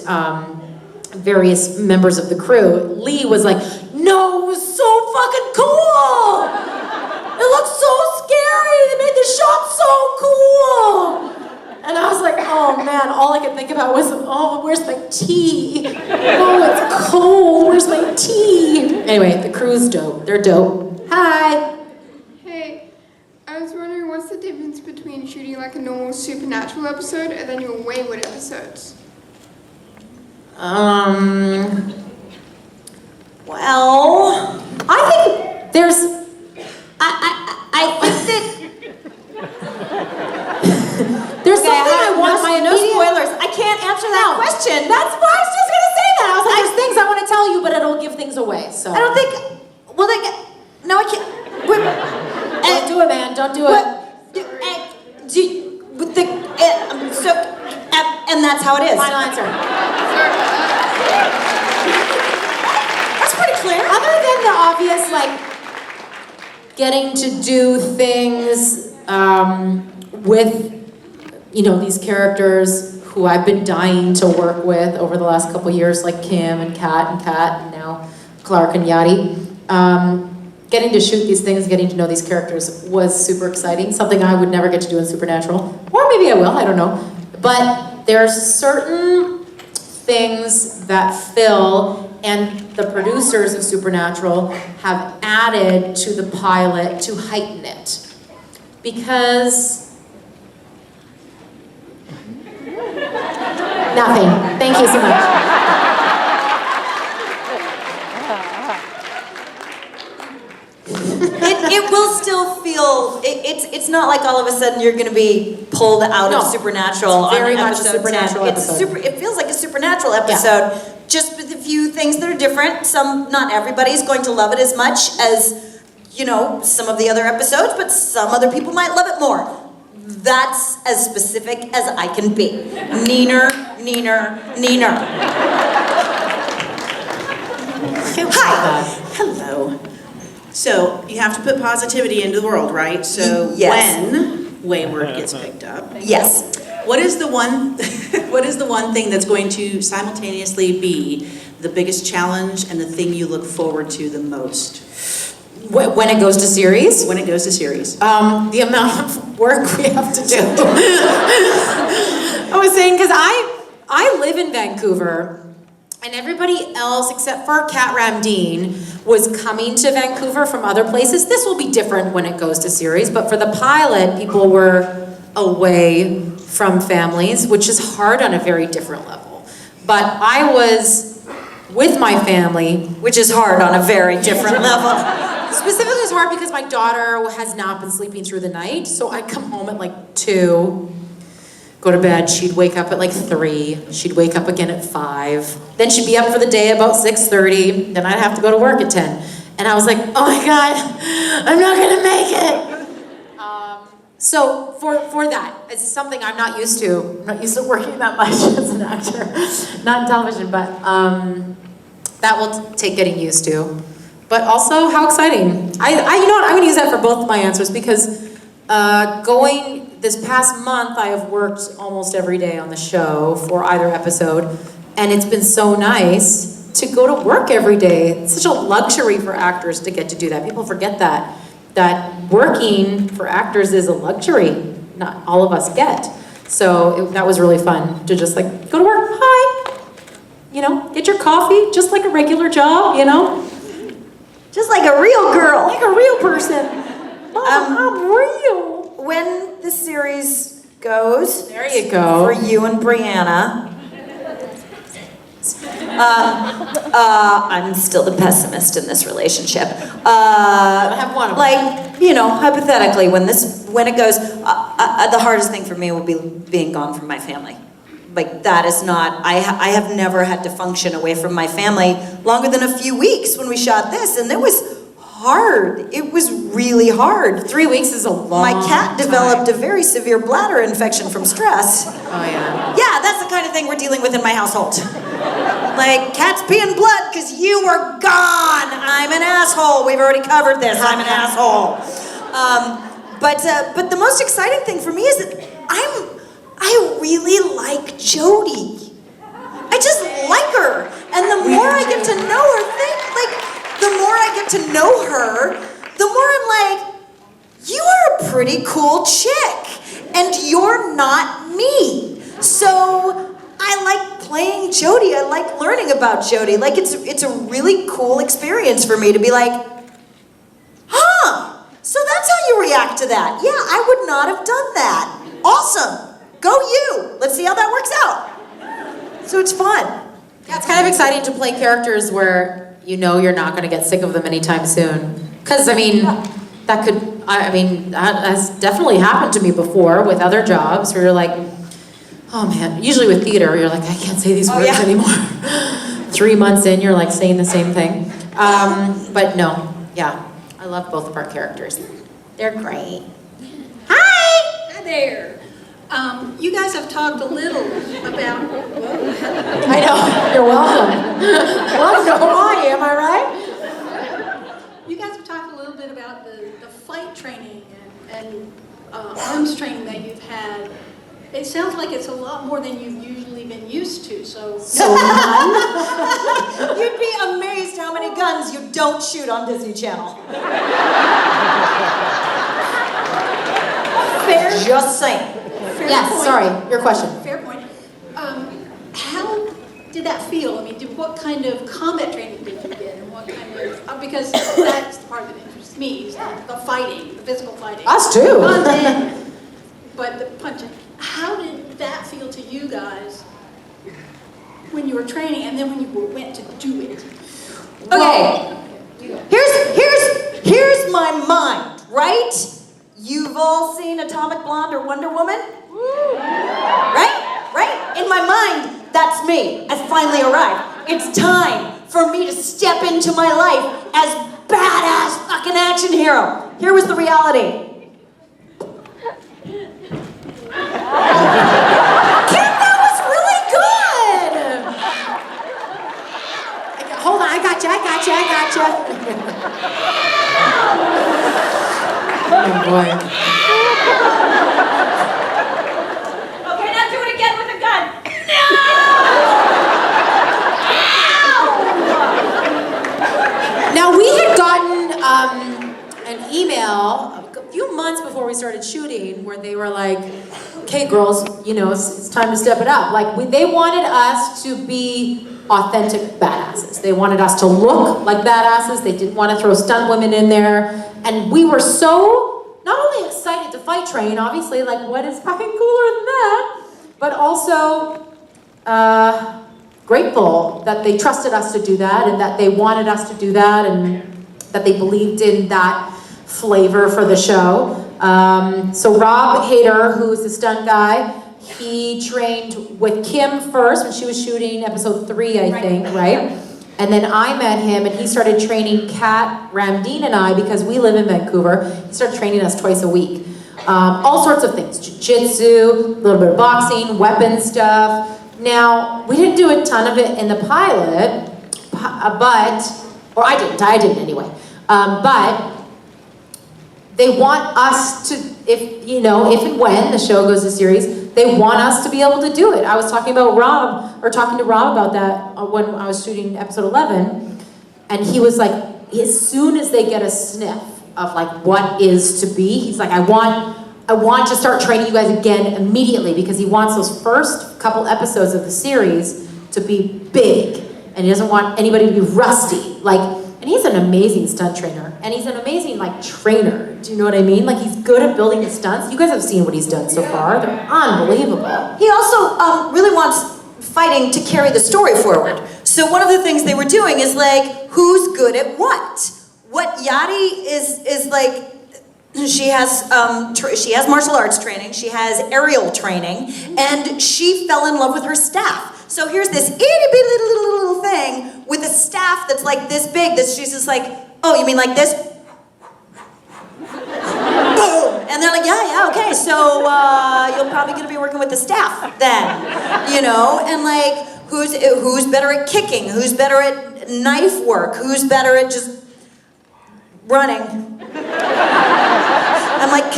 various members of the crew, Lee was like, no, it was so fucking cool. It looked so scary. They made the shot so cool. And I was like, oh man, all I could think about was, oh, where's my tea? Oh, it's cold, where's my tea? Anyway, the crew's dope, they're dope. Hi. Hey, I was wondering what's the difference between shooting like a normal Supernatural episode and then your Wayward episodes? Well, I think there's, I think that there's something I want my no immediate... spoilers. I can't answer that question. That's why I was just gonna say that. I was like, there's things I want to tell you, but it'll give things away, so. I don't think, well, like, no, I can't. Wait, Don't do it, man, don't do it. And that's how it is. Final answer. That's pretty clear. Other than the obvious, like, getting to do things with, you know, these characters who I've been dying to work with over the last couple years, like Kim and Kat, and now Clark and Yadi. Getting to shoot these things, getting to know these characters was super exciting. Something I would never get to do in Supernatural. Or maybe I will, I don't know. But there's certain things that Phil and the producers of Supernatural have added to the pilot to heighten it. Because... Nothing. Thank you so much. It will still feel, it's not like all of a sudden you're going to be pulled out of Supernatural it's very on much a episode Supernatural 10. episode. It feels like a Supernatural episode, just with a few things that are different. Not everybody's going to love it as much as, you know, some of the other episodes, but some other people might love it more. That's as specific as I can be. Neener. Hi. Hello. So you have to put positivity into the world, right? So Yes. when Wayward gets picked up, Yes. what is the one thing that's going to simultaneously be the biggest challenge and the thing you look forward to the most? When it goes to series? When it goes to series. The amount of work we have to do. I was saying, because I live in Vancouver, and everybody else except for Kat Ramdeen was coming to Vancouver from other places. This will be different when it goes to series, but for the pilot, people were away from families, which is hard on a very different level. But I was with my family, Which is hard on a very different level. specifically it's hard because my daughter has not been sleeping through the night, so I'd come home at like 2, go to bed, she'd wake up at like 3, she'd wake up again at 5, then she'd be up for the day about 6:30, then I'd have to go to work at 10. And I was like, oh my God, I'm not gonna make it. So for that, it's something I'm not used to. I'm not used to working that much as an actor, not in television, but that will take getting used to. But also, how exciting! I you know what? I'm going to use that for both of my answers because going this past month, I have worked almost every day on the show for either episode, and it's been so nice to go to work every day. It's such a luxury for actors to get to do that. People forget that working for actors is a luxury not all of us get. So that was really fun to just like go to work, hi, you know, get your coffee, just like a regular job, you know, just like a real girl, like a real person. I'm real. When the series goes, there you go, for you and Briana. I'm still the pessimist in this relationship. I have one. Like, you know, hypothetically, when it goes, the hardest thing for me will be being gone from my family. Like, that is not, I have never had to function away from my family longer than a few weeks when we shot this, and it was hard. It was really hard. 3 weeks is a long My cat developed a very severe bladder infection from stress. Oh, yeah. Yeah, that's the kind of thing we're dealing with in my household. Like, cats peeing blood because you were gone. I'm an asshole. We've already covered this. I'm an asshole. But the most exciting thing for me is that I really like Jodie. I just like her. And the more I get to know her, the more I get to know her, the more I'm like, you are a pretty cool chick, and you're not me. So I like playing Jodie. I like learning about Jodie. Like, it's a really cool experience for me to be like, huh, so that's how you react to that. Yeah, I would not have done that. Awesome. Go you. Let's see how that works out. So it's fun. Yeah, it's kind of exciting to play characters where you know you're not going to get sick of them anytime soon. Because, I mean, that has definitely happened to me before with other jobs where you're like, oh man, usually with theater, you're like, I can't say these words anymore. 3 months in, you're like saying the same thing. But no, yeah, I love both of our characters. They're great. Hi! Hi there. You guys have talked a little about... I know, you're welcome. Welcome to Hawaii, am I right? You guys have talked a little bit about the fight training and arms training that you've had. It sounds like it's a lot more than you've usually been used to, so... You'd be amazed how many guns you don't shoot on Disney Channel. Fair. Just saying. Yes, point. sorry, your question. Fair point. How did that feel? I mean, what kind of combat training did you get, and what kind of... because that's the part that interests me, is the fighting, the physical fighting. Us too. But the punching. How did that feel to you guys when you were training, and then when you went to do it? Okay, here's my mind, right? You've all seen Atomic Blonde or Wonder Woman? Right? In my mind, that's me. I finally arrived. It's time for me to step into my life as badass fucking action hero. Here was the reality. Kim, that was really good! Hold on, I got you. Oh boy. Okay, now do it again with a gun. Now we had gotten an email a few months before we started shooting where they were like, okay girls, you know, it's time to step it up. Like they wanted us to be authentic badasses. They wanted us to look like badasses. They didn't want to throw stunt women in there. And we were so not only excited to fight train, obviously, like what is fucking cooler than that, but also grateful that they trusted us to do that and that they wanted us to do that and that they believed in that flavor for the show. So Rob Hader, who's the stunt guy, he trained with Kim first when she was shooting episode 3, I think, right? And then I met him and he started training Kat, Ramdeen and I, because we live in Vancouver, he started training us twice a week. all sorts of things, jiu-jitsu, a little bit of boxing, weapon stuff. Now, we didn't do a ton of it in the pilot, or I didn't anyway. But they want us to, if and when the show goes to series, they want us to be able to do it. I was talking to Rob about that when I was shooting episode 11, and he was like, as soon as they get a sniff of like what is to be, he's like, I want to start training you guys again immediately, because he wants those first couple episodes of the series to be big, and he doesn't want anybody to be rusty. And he's an amazing stunt trainer, and he's an amazing trainer. Do you know what I mean? He's good at building the stunts. You guys have seen what he's done so far. They're unbelievable. He also really wants fighting to carry the story forward. So one of the things they were doing is who's good at what? What Yadi is like, she has martial arts training, she has aerial training, and she fell in love with her staff. So here's this itty bitty little thing with a staff that's like this big, that she's just like, oh, you mean like this? Boom! And they're like, yeah, okay, so you're probably gonna be working with the staff then, and who's better at kicking, who's better at knife work, who's better at just running. I'm like,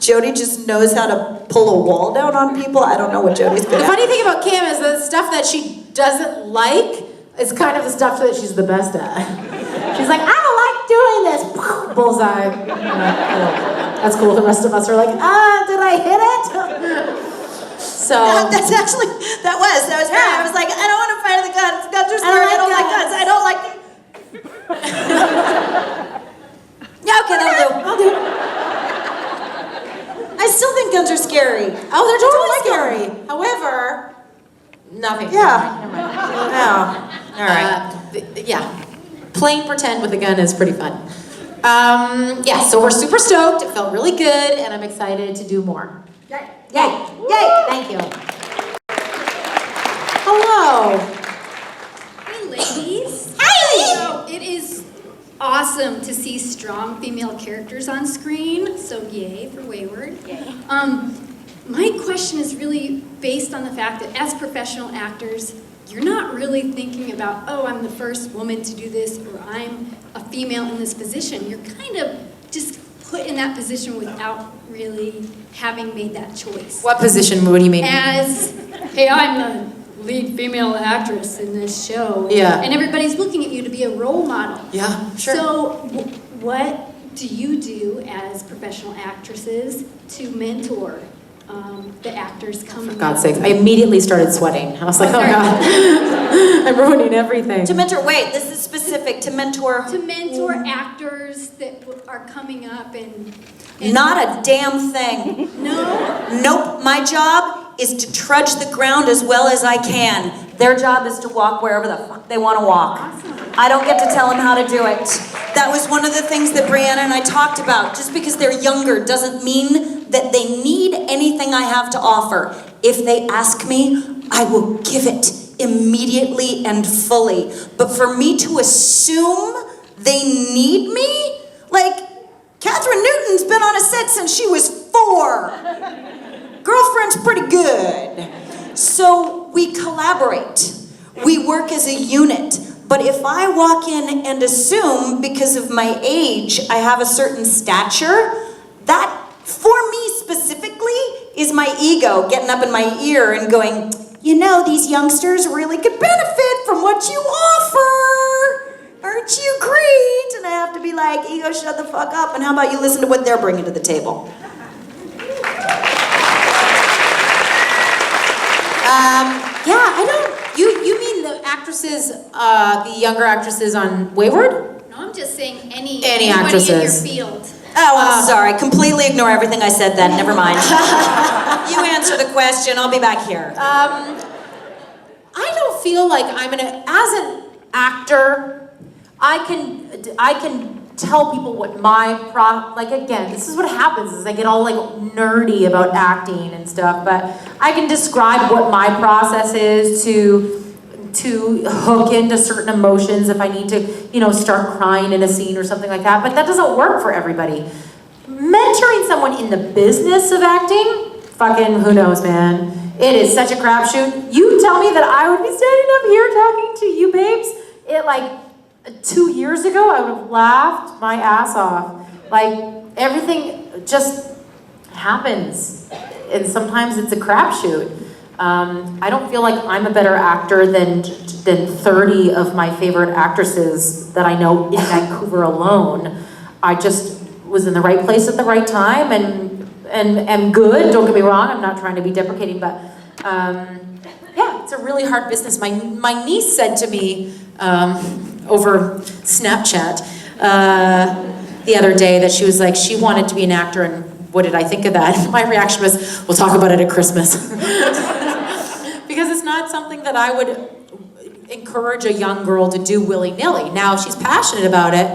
Jody just knows how to pull a wall down on people? I don't know what Jody's good at. The funny thing about Kim is the stuff that she doesn't like is kind of the stuff that she's the best at. She's like, I don't like doing this. Bullseye. That's cool. The rest of us are like, did I hit it? So that's actually, that was great. I was like, I don't want to fire the guns. Guns are scary. I don't like guns. I don't like them. Yeah, okay, that'll do. I'll do it. I still think guns are scary. Oh, they're totally scary. However, nothing. Yeah. Never mind. Oh, all right. Yeah. Playing pretend with a gun is pretty fun. So we're super stoked. It felt really good, and I'm excited to do more. Yay. Yay. Thank you. Hello. Hey, ladies. Hi. So it is awesome to see strong female characters on screen. So yay for Wayward. Yay. My question is really based on the fact that as professional actors, you're not really thinking about, oh, I'm the first woman to do this, or I'm a female in this position. You're kind of just put in that position without really having made that choice. What position? What do you mean? As, hey, I'm the lead female actress in this show. Yeah. And everybody's looking at you to be a role model. Yeah, sure. So what do you do as professional actresses to mentor the actors coming For God's up? sakes, I immediately started sweating. I was like, oh God, I'm ruining everything. To mentor, wait, this is specific, to mentor. To mentor actors that are coming up and Not a damn thing. No? Nope, my job is to trudge the ground as well as I can. Their job is to walk wherever the fuck they want to walk. Awesome. I don't get to tell them how to do it. That was one of the things that Briana and I talked about. Just because they're younger doesn't mean that they need anything I have to offer. If they ask me, I will give it immediately and fully. But for me to assume they need me? Catherine Newton's been on a set since she was 4. Girlfriend's pretty good. So we collaborate. We work as a unit. But if I walk in and assume because of my age I have a certain stature, that, for me specifically, is my ego getting up in my ear and going, these youngsters really could benefit from what you offer. Aren't you great? And I have to be like, ego, shut the fuck up, and how about you listen to what they're bringing to the table? You mean the actresses, the younger actresses on Wayward? No, I'm just saying any actresses in your field. Oh, I'm sorry. Completely ignore everything I said then. Never mind. You answer the question. I'll be back here. I don't feel like as an actor, I can tell people what my again, this is what happens is I get all nerdy about acting and stuff, but I can describe what my process is to to hook into certain emotions if I need to, start crying in a scene or something like that, but that doesn't work for everybody. Mentoring someone in the business of acting, fucking who knows, man. It is such a crapshoot. You tell me that I would be standing up here talking to you babes, 2 years ago, I would have laughed my ass off. Everything just happens, and sometimes it's a crapshoot. I don't feel like I'm a better actor than 30 of my favorite actresses that I know in Vancouver alone. I just was in the right place at the right time and am good. Don't get me wrong. I'm not trying to be deprecating, but yeah, it's a really hard business. My niece said to me over Snapchat the other day that she was like, she wanted to be an actor, and what did I think of that? My reaction was, we'll talk about it at Christmas. Because it's not something that I would encourage a young girl to do willy-nilly. Now, if she's passionate about it,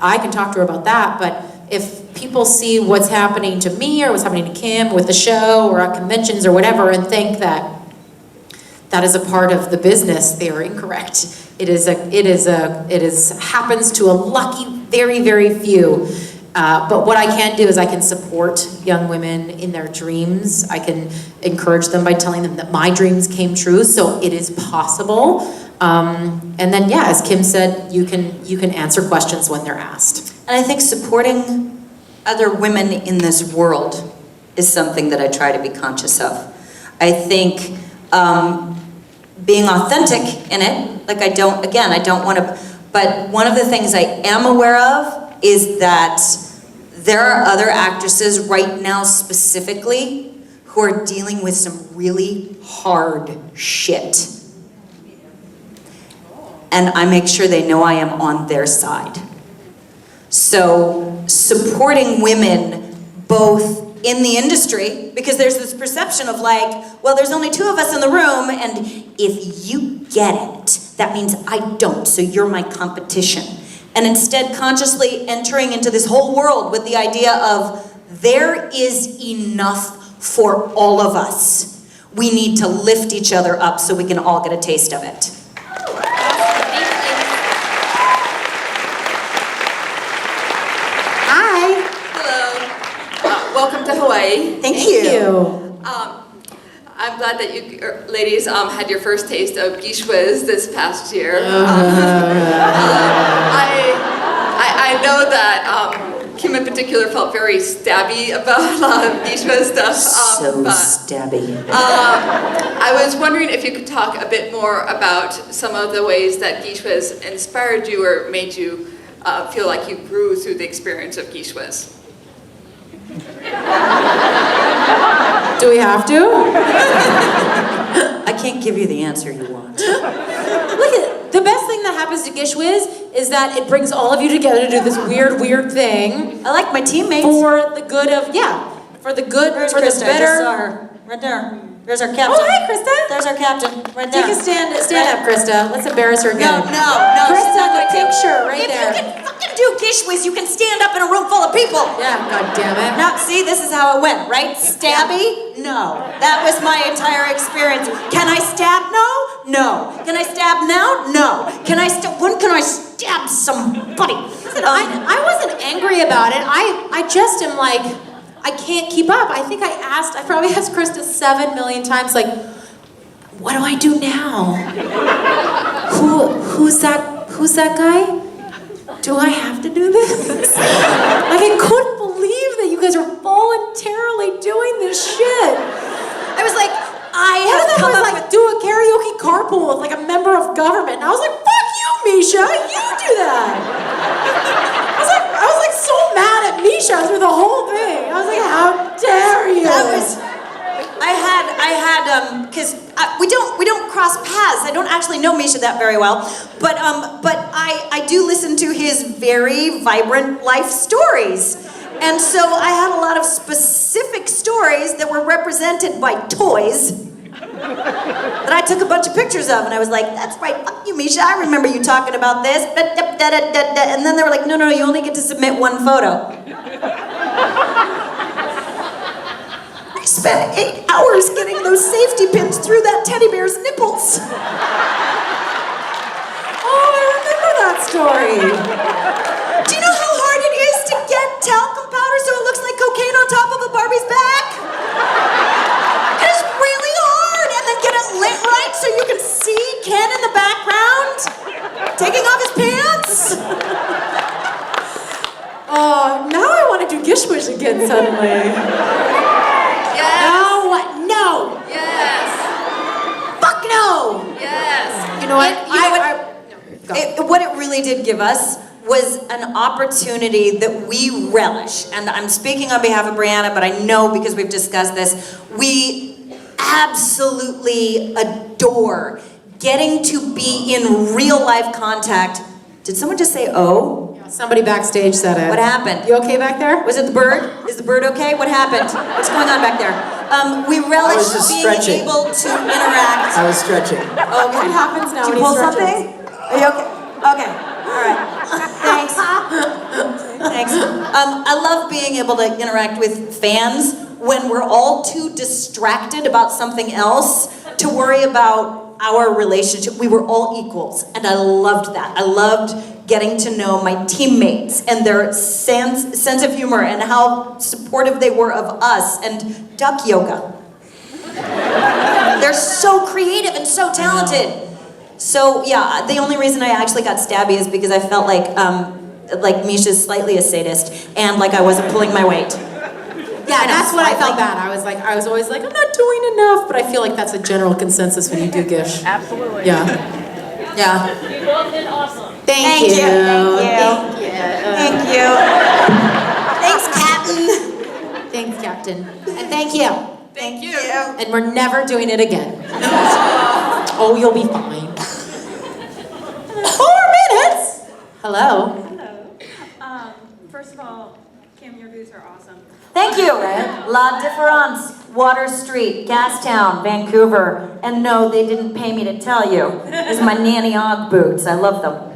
I can talk to her about that, but if people see what's happening to me or what's happening to Kim with the show or at conventions or whatever and think that that is a part of the business, they are incorrect. It happens to a lucky, very, very few. But what I can do is I can support young women in their dreams. I can encourage them by telling them that my dreams came true, so it is possible. And then, yeah, as Kim said, you can answer questions when they're asked. And I think supporting other women in this world is something that I try to be conscious of. I think being authentic in it, I don't want to, but one of the things I am aware of is that there are other actresses right now specifically who are dealing with some really hard shit. And I make sure they know I am on their side. So supporting women both in the industry, because there's this perception of well, there's only 2 of us in the room, and if you get it, that means I don't, so you're my competition. And instead consciously entering into this whole world with the idea of there is enough for all of us. We need to lift each other up so we can all get a taste of it. Hi. Hello. Welcome to Hawaii. Thank you. I'm glad that you ladies had your first taste of Gishwas this past year. I know that Kim in particular felt very stabby about a lot of Gishwa stuff. Stabby. I was wondering if you could talk a bit more about some of the ways that Gishwas inspired you or made you feel like you grew through the experience of Gishwas. Do we have to? I can't give you the answer you want. Look at the best thing that happens to Gishwiz is that it brings all of you together to do this weird thing. I like my teammates. For the good of, for the good, There's for Krista, the better. I just saw her. Right there. There's our captain. Oh, hi, Krista. There's our captain, right there. Take a stand up, Krista. Let's embarrass her again. No. Krista, the picture right there. If you can fucking do Gishwiz, you can stand up in a room full of people. Yeah, God damn it. No, see, this is how it went, right? Stabby? No. That was my entire experience. Can I stab? No. Can I stab now? No. When can I stab somebody? Listen, I wasn't angry about it. I just am I can't keep up. I probably asked Krista 7 million times, what do I do now? Who's that guy? Do I have to do this? I couldn't believe that you guys are voluntarily doing this shit. I was do a karaoke carpool with a member of government. And I was like, fuck you, Misha, you do that. I was so mad at Misha through the whole thing. I was like, how dare you? Because we don't cross paths. I don't actually know Misha that very well, but I do listen to his very vibrant life stories, and so I had a lot of specific stories that were represented by toys that I took a bunch of pictures of, and I was like, that's right, fuck you, Misha, I remember you talking about this, and then they were like, no, you only get to submit 1 photo. I spent 8 hours getting those safety pins through that teddy bear's nipples. story. Do you know how hard it is to get talcum powder so it looks like cocaine on top of a Barbie's back? It is really hard, and then get it lit right so you can see Ken in the background taking off his pants. Oh, now I want to do Gishwish again suddenly. Yes. No. Yes. Fuck no. Yes. You know what? What it really did give us was an opportunity that we relish. And I'm speaking on behalf of Briana, but I know because we've discussed this, we absolutely adore getting to be in real life contact. Did someone just say oh? Somebody backstage said it. What happened? You okay back there? Was it the bird? Is the bird okay? What happened? What's going on back there? We relish was just being stretching. able to interact. I was stretching. Okay. What happens now Did when you he pull stretches? something? Are you okay? Okay. All right. Thanks. Thanks. I love being able to interact with fans when we're all too distracted about something else to worry about our relationship. We were all equals, and I loved that. I loved getting to know my teammates and their sense of humor and how supportive they were of us, and duck yoga. They're so creative and so talented. So yeah, the only reason I actually got stabby is because I felt like Misha's slightly a sadist and like I wasn't pulling my weight. Yeah, that's what I felt bad. I was always like, I'm not doing enough, but I feel like that's a general consensus when you do Gish. Absolutely. Yeah. Yeah. You both did awesome. Thank you. Thank you. Thank you. Thanks, Captain. Thanks, Captain. And thank you. Thank you. And we're never doing it again. Oh, you'll be fine. 4 minutes. Hello. Hello. First of all, Kim, your boots are awesome. Thank you. La Difference, Water Street, Gastown, Vancouver. And no, they didn't pay me to tell you. These are my Nanny Ogg boots. I love them.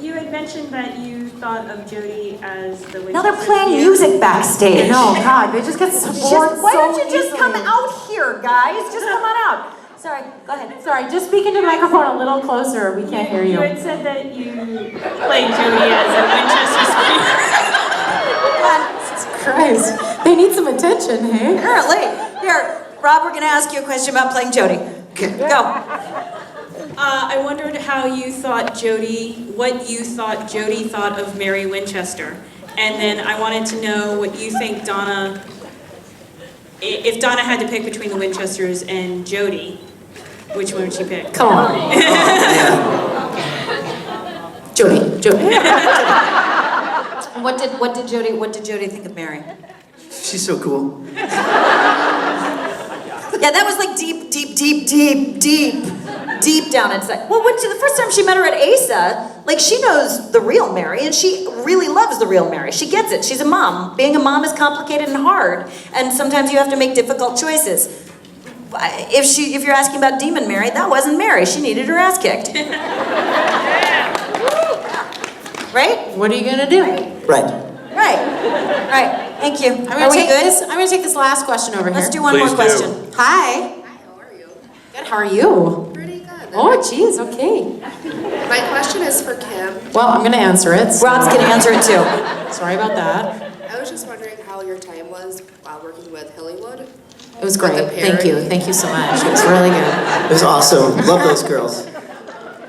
You had mentioned that you thought of Jody as the Winchester. Now they're playing music backstage. No, God, they just get so bored. Why don't you just come out here, guys? Just come on out. Sorry, go ahead. Sorry, just speak into the microphone a little closer. We can't hear you. You had said that you played Jody as a Winchester Jesus Christ. They need some attention, hey? Apparently. Here, Rob, we're going to ask you a question about playing Jody. Okay, go. I wondered how you thought what you thought Jody thought of Mary Winchester. And then I wanted to know what you think Donna, if Donna had to pick between the Winchesters and Jody, which one would she pick? Come on. Jody. What did Jody think of Mary? She's so cool. Yeah, that was like deep down inside. Well, the first time she met her at ASA, like she knows the real Mary, and she really loves the real Mary. She gets it. She's a mom. Being a mom is complicated and hard, and sometimes you have to make difficult choices. If you're asking about Demon Mary, that wasn't Mary. She needed her ass kicked. Right? What are you gonna do? Right. Right. Thank you. I'm gonna take this last question over here. Let's do one more question. Hi. Hi, how are you? Good, how are you? Pretty good. Oh, geez, okay. My question is for Kim. Well, I'm gonna answer it. Rob's gonna answer it too. Sorry about that. I was just wondering how your time was while working with Hollywood. It was great. Thank you so much. It was really good. It was awesome. Love those girls.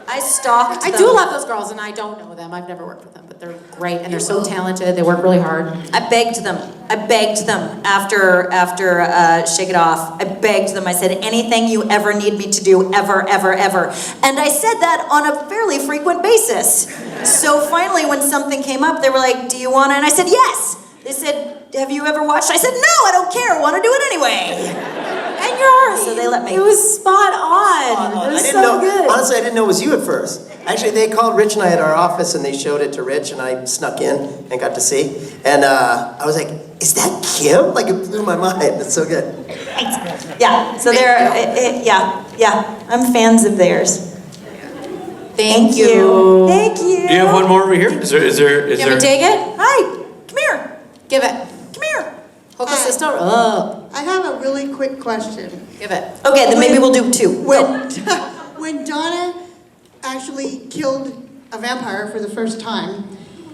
I stalked them. I do love those girls, and I don't know them. I've never worked with them, but they're great, and they're so talented. They work really hard. I begged them after Shake It Off. I begged them. I said, anything you ever need me to do, ever. And I said that on a fairly frequent basis. So finally, when something came up, they were like, do you want to? And I said, yes. They said, have you ever watched? I said, no, I don't care. I want to do it anyway. And you're So they let me. It was spot on. It was so good. Honestly, I didn't know it was you at first. Actually, they called Rich and I at our office, and they showed it to Rich, and I snuck in and got to see. And I was like, is that Kim? Like, it blew my mind. It's so good. Yeah, so they're, yeah, I'm fans of theirs. Thank you. Thank you. Do you have one more over here? Is there? You want me to take it? Hi, come here. Give it. Come here. Hold the sister up. I have a really quick question. Give it. Okay, then maybe we'll do two. When Donna actually killed a vampire for the first time,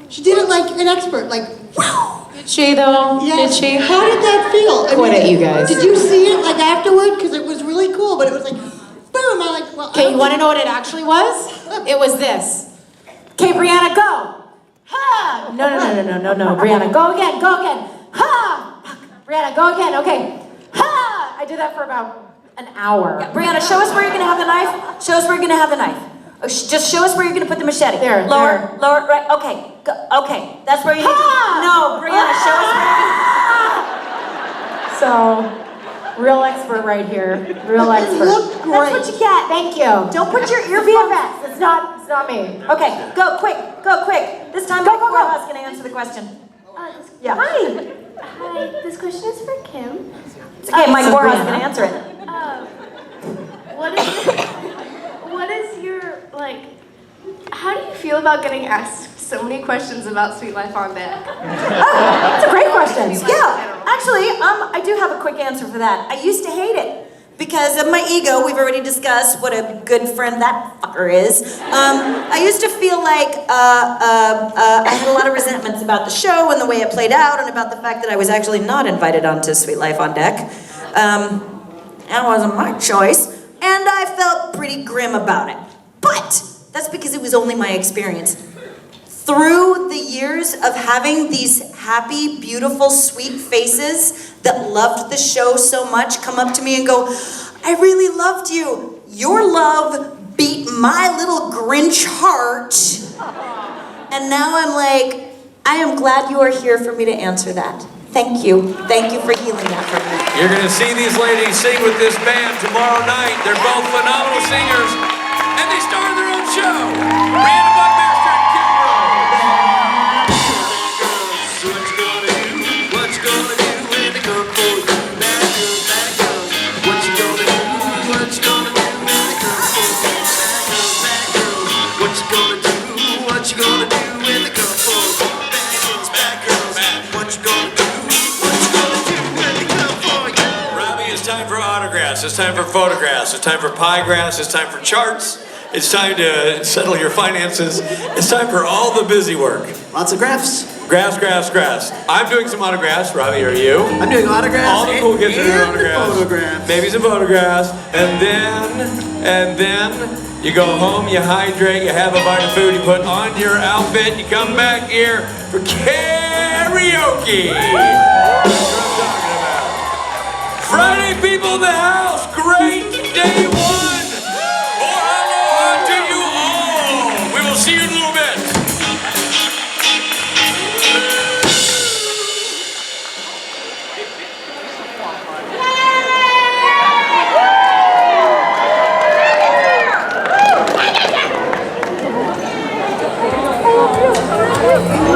she did it like an expert, like, wow! Did she though? Yes. Did she? How did that feel? Quit it, you guys. Did you see it like afterward? Because it was really cool, but it was like, boom! I'm like, well, Okay, you want to know what it actually was? It was this. Okay, Briana, go! Ha! No, Briana, go again, Ha! Briana, go again, okay. Ha! I did that for about an hour. Yeah, Briana, show us where you're gonna have the knife. Show us where you're gonna have the knife. Just show us where you're gonna put the machete. There, lower, right. Okay, okay. That's where you need to. No, Briana, show us where. So, real expert right here. Real expert. Look great. That's what you get. Thank you. Don't put your earphones. It's not me. Okay, go quick. This time, go. I was gonna answer the question. Yeah. Hi, this question is for Kim. It's okay, Mike Borja's gonna answer it. What is your, like, how do you feel about getting asked so many questions about Sweet Life on Deck? That's a great question. Yeah, actually, I do have a quick answer for that. I used to hate it because of my ego. We've already discussed what a good friend that fucker is. I used to feel like I had a lot of resentments about the show and the way it played out, and about the fact that I was actually not invited onto Sweet Life on Deck. That wasn't my choice, and I felt pretty grim about it. But that's because it was only my experience. Through the years of having these happy, beautiful, sweet faces that loved the show so much come up to me and go, I really loved you. Your love beat my little Grinch heart. And now I'm like, I am glad you are here for me to answer that. Thank you. Thank you for healing that for me. You're going to see these ladies sing with this band tomorrow night. They're both phenomenal singers, and they star in their own show. Briana Buckmaster and Kim Rhodes. What you gonna do? What you gonna do when they come for you? Bad girls, bad girls. What you gonna do? What you gonna do when they come for you? Bad girls, bad girls. What you gonna do? What you gonna do when they come for you? Bad girls, bad girls. What you gonna do? It's time for autographs, it's time for photographs, it's time for pie graphs, it's time for charts, it's time to settle your finances, it's time for all the busy work. Lots of graphs. Graphs. I'm doing some autographs. Robbie, are you? I'm doing autographs. All the cool kids are doing and autographs. photographs. Maybe some photographs. And then you go home, you hydrate, you have a bite of food, you put on your outfit, you come back here for karaoke. That's what I'm talking about. Friday people in the house, great day one. Aloha to you all. We will see you in a little bit. Thank you.